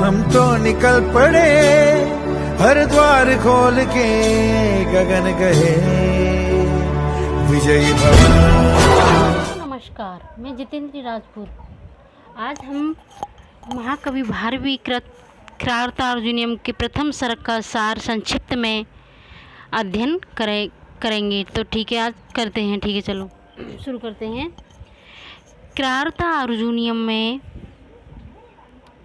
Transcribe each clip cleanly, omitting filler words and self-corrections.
हम तो निकल पड़े हर द्वार खोल के, गगन कहे विजयी भव। नमस्कार, मैं जितेंद्र राजपूत। आज हम महाकवि भारवी कृत क्रार्ता अर्जुनियम के प्रथम सर्ग का सार संक्षिप्त में अध्ययन करेंगे। तो ठीक है, आज करते हैं। ठीक है, चलो शुरू करते हैं। क्रार्ता अर्जुनियम में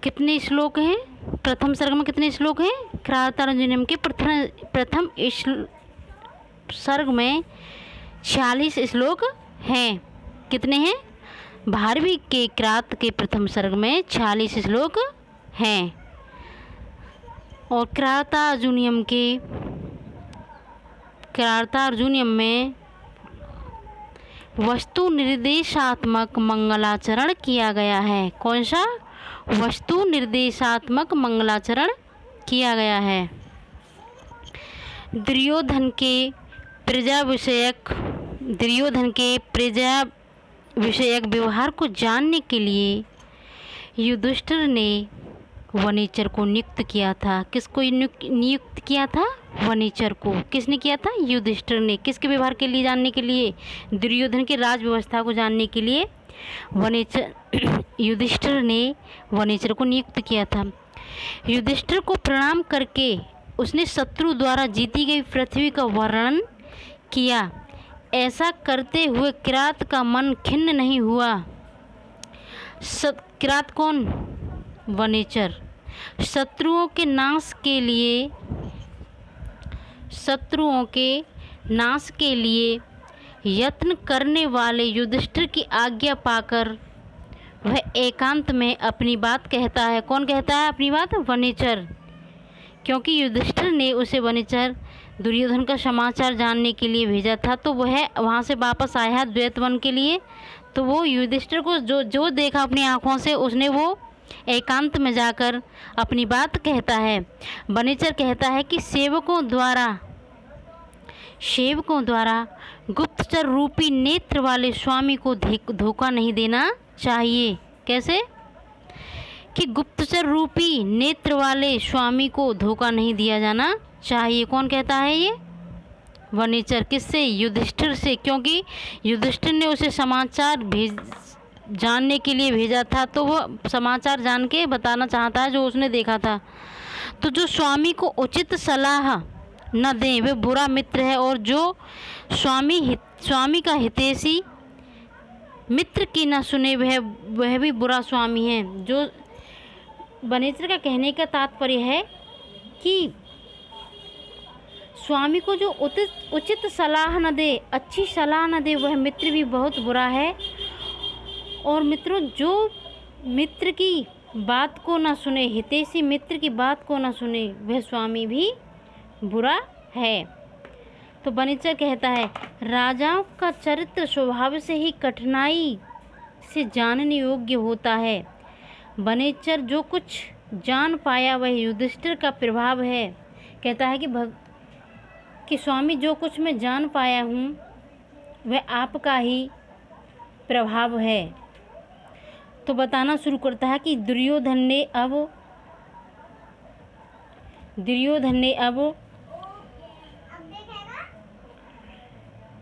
कितने श्लोक हैं? प्रथम सर्ग में कितने श्लोक हैं? क्रार्ता अर्जुनियम के प्रथम सर्ग में 46 श्लोक हैं। कितने हैं? भारवी के क्रांत के प्रथम सर्ग में 46 श्लोक हैं। और क्रार्ता अर्जुनियम में वस्तु निर्देशात्मक मंगलाचरण किया गया है। कौन सा? वस्तु निर्देशात्मक मंगलाचरण किया गया है। दुर्योधन के प्रजा विषयक व्यवहार को जानने के लिए युधिष्ठिर ने वनेचर को नियुक्त किया था। किसको नियुक्त किया था? वनेचर को। किसने किया था? युधिष्ठिर ने। किसके व्यवहार के लिए? जानने के लिए। दुर्योधन की राज व्यवस्था को जानने के लिए युधिष्ठिर ने वनेचर को नियुक्त किया था। युधिष्ठिर को प्रणाम करके उसने शत्रु द्वारा जीती गई पृथ्वी का वर्णन किया। ऐसा करते हुए किरात का मन खिन्न नहीं हुआ। किरात कौन? वनेचर। शत्रुओं के नाश के लिए यत्न करने वाले युधिष्ठिर की आज्ञा पाकर वह एकांत में अपनी बात कहता है। कौन कहता है अपनी बात? वनेचर। क्योंकि युधिष्ठिर ने उसे वनेचर दुर्योधन का समाचार जानने के लिए भेजा था, तो वह वहाँ से वापस आया द्वैतवन के लिए। तो वो युधिष्ठिर को जो देखा अपनी आँखों से, उसने वो एकांत में जाकर अपनी बात कहता है। वनेचर कहता है कि सेवकों द्वारा गुप्तचर रूपी नेत्र वाले स्वामी को धोखा नहीं देना चाहिए। कैसे? कि गुप्तचर रूपी नेत्र वाले स्वामी को धोखा नहीं दिया जाना चाहिए। कौन कहता है ये? वनेचर। किससे? युधिष्ठिर से। क्योंकि युधिष्ठिर ने उसे समाचार जानने के लिए भेजा था, तो वह समाचार जान के बताना चाहता है जो उसने देखा था। तो जो स्वामी को उचित सलाह न दे वह बुरा मित्र है, और जो स्वामी का हितैषी मित्र की न सुने वह भी बुरा स्वामी है। जो वनेचर का कहने का तात्पर्य है कि स्वामी को जो उचित सलाह न दे, अच्छी सलाह न दे, वह मित्र भी बहुत बुरा है। और मित्रों, जो मित्र की बात को न सुने, हितैषी मित्र की बात को न सुने, वह स्वामी भी बुरा है। तो वनेचर कहता है, राजाओं का चरित्र स्वभाव से ही कठिनाई से जानने योग्य होता है। वनेचर जो कुछ जान पाया वह युधिष्ठिर का प्रभाव है। कहता है कि स्वामी, जो कुछ मैं जान पाया हूँ वह आपका ही प्रभाव है। तो बताना शुरू करता है कि दुर्योधन ने अब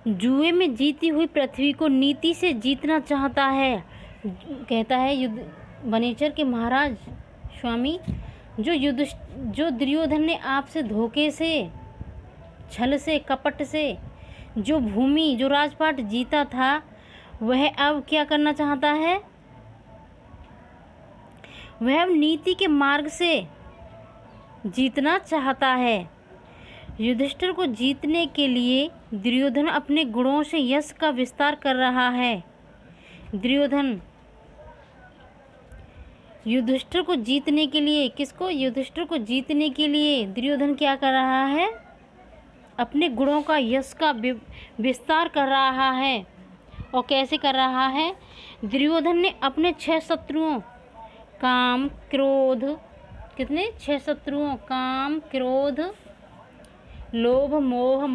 जुए में जीती हुई पृथ्वी को नीति से जीतना चाहता है। कहता है वनेचर के महाराज स्वामी, जो दुर्योधन ने आपसे धोखे से, छल से, कपट से जो राजपाट जीता था, वह अब क्या करना चाहता है? वह अब नीति के मार्ग से जीतना चाहता है। युधिष्ठिर को जीतने के लिए दुर्योधन अपने गुणों से यश का विस्तार कर रहा है। युधिष्ठिर को जीतने के लिए, किसको? युधिष्ठिर को जीतने के लिए दुर्योधन क्या कर रहा है? अपने गुणों का, यश का विस्तार कर रहा है। और कैसे कर रहा है? दुर्योधन ने अपने 6 शत्रुओं काम, क्रोध, कितने? 6 शत्रुओं काम, क्रोध, लोभ, मोह,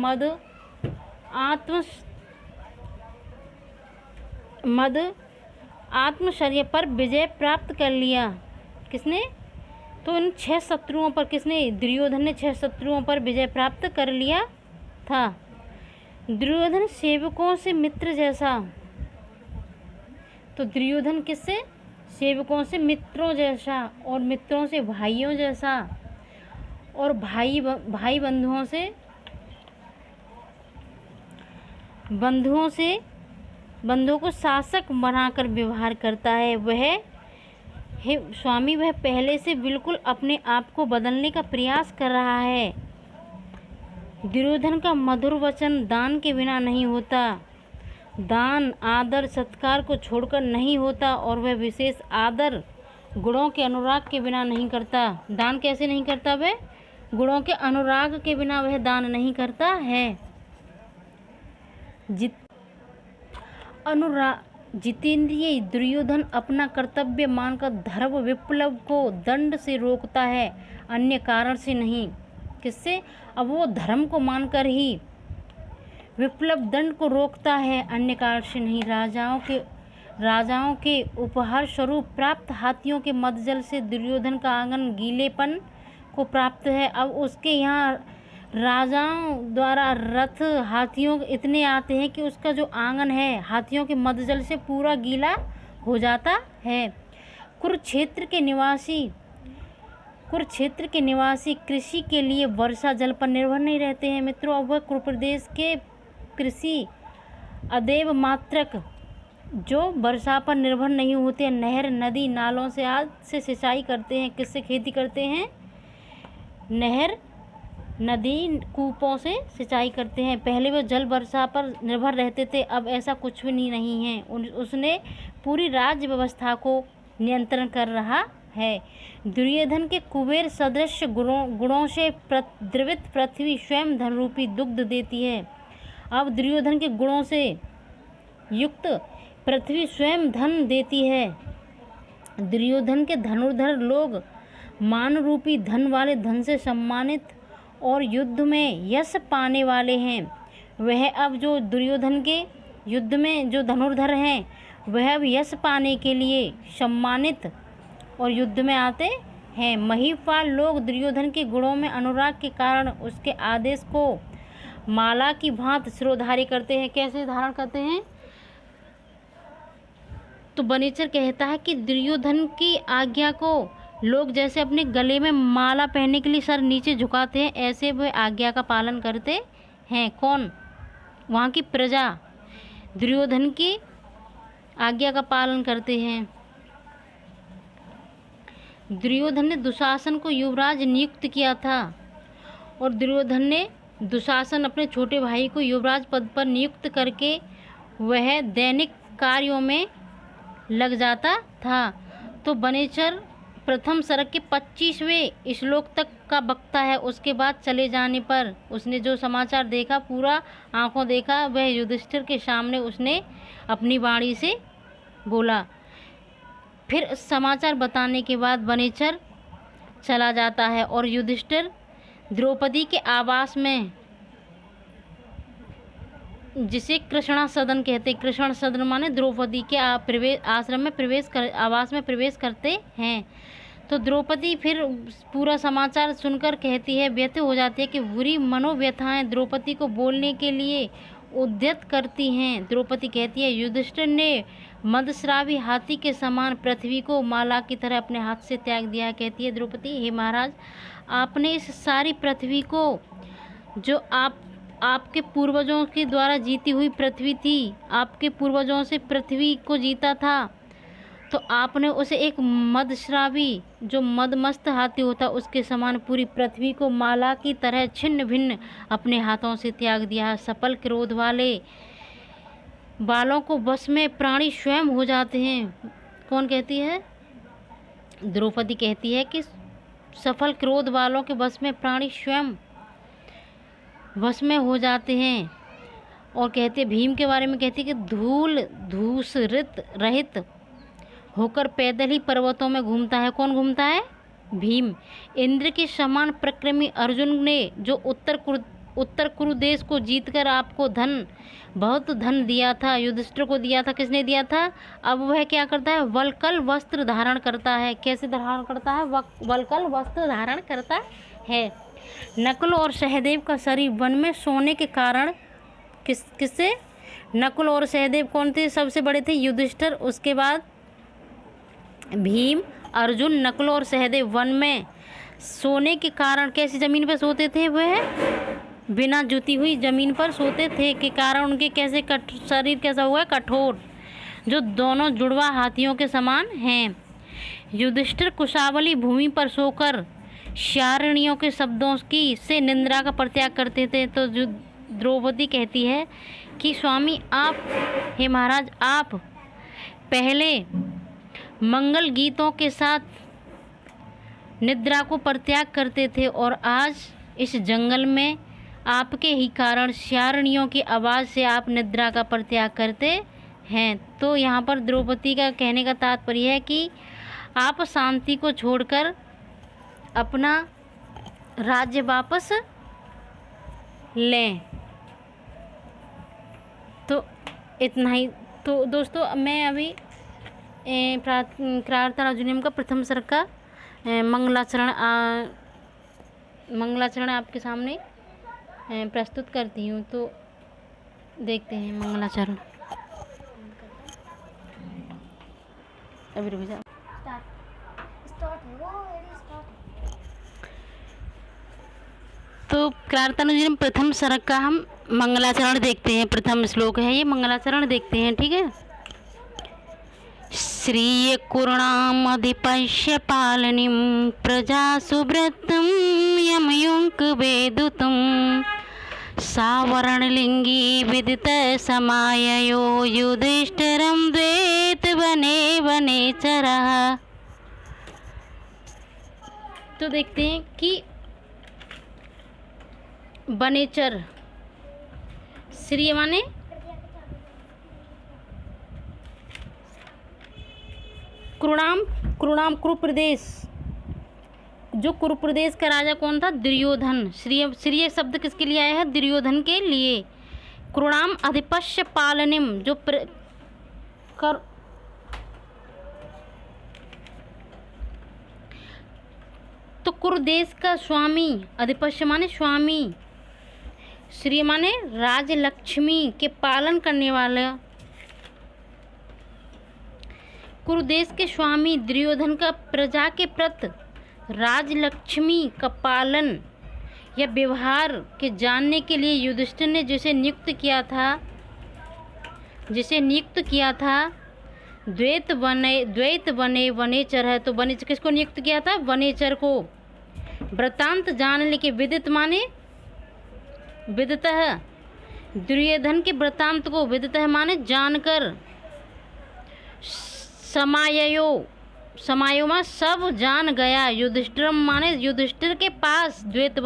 आत्मशर्य पर विजय प्राप्त कर लिया। किसने? तो इन 6 शत्रुओं पर दुर्योधन ने 6 शत्रुओं पर विजय प्राप्त कर लिया था। दुर्योधन सेवकों से मित्र जैसा, तो दुर्योधन किससे? सेवकों से मित्रों जैसा, और मित्रों से भाइयों जैसा, और भाई बंधुओं को शासक बनाकर व्यवहार करता है। स्वामी वह पहले से बिल्कुल अपने आप को बदलने का प्रयास कर रहा है। दुर्योधन का मधुर वचन दान के बिना नहीं होता, दान आदर सत्कार को छोड़कर नहीं होता, और वह विशेष आदर गुणों के अनुराग के बिना नहीं करता। दान कैसे नहीं करता? वह गुणों के अनुराग के बिना वह दान नहीं करता है। जितेंद्रिय दुर्योधन अपना कर्तव्य मानकर धर्म विप्लव को दंड से रोकता है, अन्य कारण से नहीं। किससे? अब वो धर्म को मानकर ही विप्लव दंड को रोकता है, अन्य कारण से नहीं। राजाओं के उपहार स्वरूप प्राप्त हाथियों के मदजल से दुर्योधन का आंगन गीलेपन को प्राप्त है। अब उसके यहाँ राजाओं द्वारा रथ हाथियों इतने आते हैं कि उसका जो आंगन है हाथियों के मदजल से पूरा गीला हो जाता है। कुरुक्षेत्र के निवासी कृषि के लिए वर्षा जल पर निर्भर नहीं रहते हैं मित्रों। अब वह कुरुप्रदेश के कृषि अदेव मात्रक जो वर्षा पर निर्भर नहीं होते, नहर नदी नालों से आज से सिंचाई करते हैं। किससे खेती करते हैं? नहर नदी कूपों से सिंचाई करते हैं। पहले वो जल वर्षा पर निर्भर रहते थे, अब ऐसा कुछ भी नहीं है। उसने पूरी राज्य व्यवस्था को नियंत्रण कर रहा है। दुर्योधन के कुबेर सदृश गुणों से द्रवित पृथ्वी स्वयं धनरूपी दुग्ध देती है। अब दुर्योधन के गुणों से युक्त पृथ्वी स्वयं धन देती है। दुर्योधन के धनुर्धर लोग मान रूपी धन वाले धन से सम्मानित और युद्ध में यश पाने वाले हैं। वह अब जो दुर्योधन के युद्ध में जो धनुर्धर हैं वह अब यश पाने के लिए सम्मानित और युद्ध में आते हैं। महिपाल लोग दुर्योधन के गुणों में अनुराग के कारण उसके आदेश को माला की भांति शिरोधार्य करते हैं। कैसे धारण करते हैं? तो बनीचर कहता है कि दुर्योधन की आज्ञा को लोग जैसे अपने गले में माला पहनने के लिए सर नीचे झुकाते हैं, ऐसे वे आज्ञा का पालन करते हैं। कौन? वहाँ की प्रजा दुर्योधन की आज्ञा का पालन करते हैं। दुर्योधन ने दुशासन को युवराज नियुक्त किया था और दुर्योधन ने दुशासन अपने छोटे भाई को युवराज पद पर नियुक्त करके वह दैनिक कार्यों में लग जाता था। तो बनेचर प्रथम सर्ग के 25वें श्लोक तक का वक्ता है। उसके बाद चले जाने पर उसने जो समाचार देखा, पूरा आंखों देखा, वह युधिष्ठिर के सामने उसने अपनी वाणी से बोला। फिर समाचार बताने के बाद बनेचर चला जाता है और युधिष्ठिर द्रौपदी के आवास में, जिसे कृष्णा सदन कहते, कृष्ण सदन माने द्रौपदी के आश्रम में आवास में प्रवेश करते हैं। तो द्रौपदी फिर पूरा समाचार सुनकर कहती है, व्यथ हो जाती है कि बुरी मनोव्यथाएं द्रौपदी को बोलने के लिए उद्यत करती हैं। द्रौपदी कहती है, युधिष्ठिर ने मदस्रावी हाथी के समान पृथ्वी को माला की तरह अपने हाथ से त्याग दिया। कहती है द्रौपदी, हे महाराज, आपने इस सारी पृथ्वी को, जो आपके पूर्वजों के द्वारा जीती हुई पृथ्वी थी, आपके पूर्वजों से पृथ्वी को जीता था, तो आपने उसे एक मदस्रावी जो मदमस्त हाथी होता उसके समान पूरी पृथ्वी को माला की तरह छिन्न भिन्न अपने हाथों से त्याग दिया। सफल क्रोध वाले बालों को बस में प्राणी स्वयं हो जाते हैं। कौन कहती है? द्रौपदी कहती है कि सफल क्रोध वालों के बस में प्राणी स्वयं वश में हो जाते हैं। और कहते भीम के बारे में कहती कि धूल धूस रहित होकर पैदल ही पर्वतों में घूमता है। कौन घूमता है? भीम। इंद्र के समान प्रक्रमी अर्जुन ने जो उत्तर उत्तर कुरु देश को जीतकर आपको बहुत धन दिया था, युधिष्ठिर को दिया था। किसने दिया था? अब वह क्या करता है? वल्कल वस्त्र धारण करता है। कैसे धारण करता है? वल्कल वस्त्र धारण करता है। नकुल और सहदेव का शरीर वन में सोने के कारण किससे? नकुल और सहदेव कौन थे? सबसे बड़े थे युधिष्ठिर, उसके बाद भीम, अर्जुन। नकुल और सहदेव वन में सोने के कारण कैसी ज़मीन पर सोते थे? वह बिना जुती हुई ज़मीन पर सोते थे के कारण उनके कैसे शरीर कैसा हुआ? कठोर, जो दोनों जुड़वा हाथियों के समान हैं। युधिष्ठिर कुशावली भूमि पर सोकर शारणियों के शब्दों की से निंद्रा का परित्याग करते थे। तो जो द्रौपदी कहती है कि स्वामी आप, हे महाराज, आप पहले मंगल गीतों के साथ निद्रा को परित्याग करते थे और आज इस जंगल में आपके ही कारण शारणियों की आवाज़ से आप निद्रा का परित्याग करते हैं। तो यहाँ पर द्रौपदी का कहने का तात्पर्य है कि आप शांति को छोड़कर अपना राज्य वापस लें। तो इतना ही। तो दोस्तों मैं अभी क्रार्ता अर्जुनियम का प्रथम सर्ग का मंगलाचरण आपके सामने प्रस्तुत करती हूँ। तो देखते हैं मंगलाचरण। अभी रुक जाओ। तो क्रार्ता अर्जुनियम प्रथम सर्ग का हम मंगलाचरण देखते हैं। प्रथम श्लोक है ये, मंगलाचरण देखते हैं, ठीक है। श्रिय कुर्णामधिपश्य पालनीं प्रजा सुव्रतं यमयुङ्क वेदुतं सावरणलिंगी विदित समाययो युधिष्ठिरं द्वैत वने वनेचरः। तो देखते हैं कि वनेचर, श्रिय माने कुरुणाम कुरुप्रदेश। जो कुरुप्रदेश का राजा कौन था? दुर्योधन। श्रिय शब्द किसके लिए आया है? दुर्योधन के लिए। कुरुणाम अधिपश्य पालनिम, जो तो कुरुदेश का स्वामी, अधिपश्य माने स्वामी, श्री माने राजलक्ष्मी के पालन करने वाला। कुरुदेश के स्वामी दुर्योधन का प्रजा के प्रति राजलक्ष्मी का पालन या व्यवहार के जानने के लिए युधिष्ठिर ने जिसे नियुक्त किया था द्वैत वने वनेचर है। तो वनेचर किसको नियुक्त किया था? वनेचर को। वृतांत जानने के, विदित माने विदितः, दुर्योधन के वृतांत को विदितः माने जानकर, समायो में सब जान गया, युधिष्ठिर माने युधिष्ठिर के पास द्वैत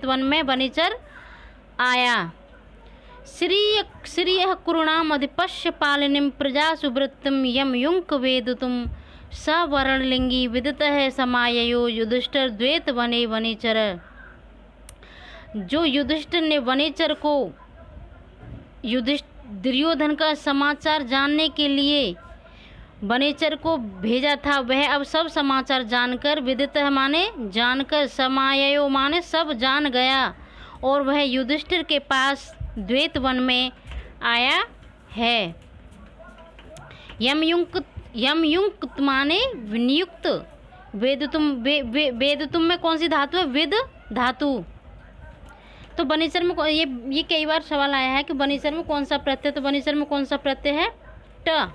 वन में वनेचर आया। श्रिय कुरुणाम अधिपश्य पालनीं प्रजा सुव्रतम यमयुंक वेदुतुम सवर्णलिंगी विदित है समायो युधिष्ठिर द्वैत वने वनेचर। जो युधिष्ठिर ने वनेचर को दुर्योधन का समाचार जानने के लिए वनेचर को भेजा था, वह अब सब समाचार जानकर, विदित है माने जानकर, समायो माने सब जान गया और वह युधिष्ठिर के पास द्वैत वन में आया है। यमयुक्त माने नियुक्त, वेदुतुम में कौन सी धातु है? विद धातु। तो वनेचर में ये कई बार सवाल आया है कि वनेचर में कौन सा प्रत्यय? तो वनेचर में कौन सा प्रत्यय है? ट।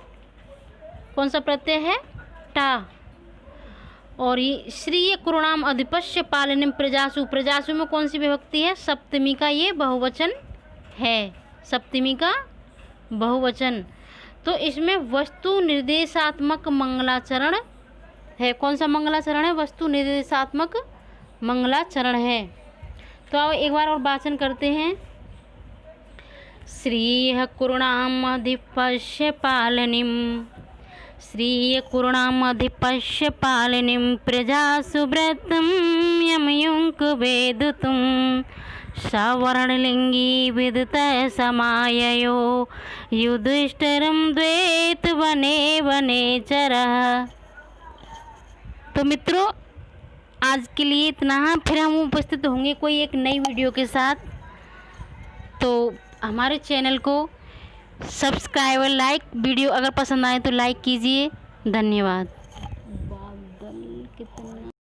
कौन सा प्रत्यय है? टा। और ये श्रिय कुरुणाम अधिपश्य पालनीं प्रजासु में कौन सी विभक्ति है? सप्तमी का ये बहुवचन है, सप्तमी का बहुवचन। तो इसमें वस्तु निर्देशात्मक मंगलाचरण है। कौन सा मंगलाचरण है? वस्तु निर्देशात्मक मंगलाचरण है। तो आओ एक बार और वाचन करते हैं। श्रिय कुरुणामधिपश्य पालनीं, श्रिय कुरुणामधिपश्य पालनीं प्रजा सुव्रतं यमयुंक वेदुतुं सवर्णलिंगी विदतः समाययो युधिष्ठिरं द्वैत वने वनेचरः। तो मित्रों, आज के लिए इतना, फिर हम उपस्थित होंगे कोई एक नई वीडियो के साथ। तो हमारे चैनल को सब्सक्राइब और लाइक, वीडियो अगर पसंद आए तो लाइक कीजिए। धन्यवाद।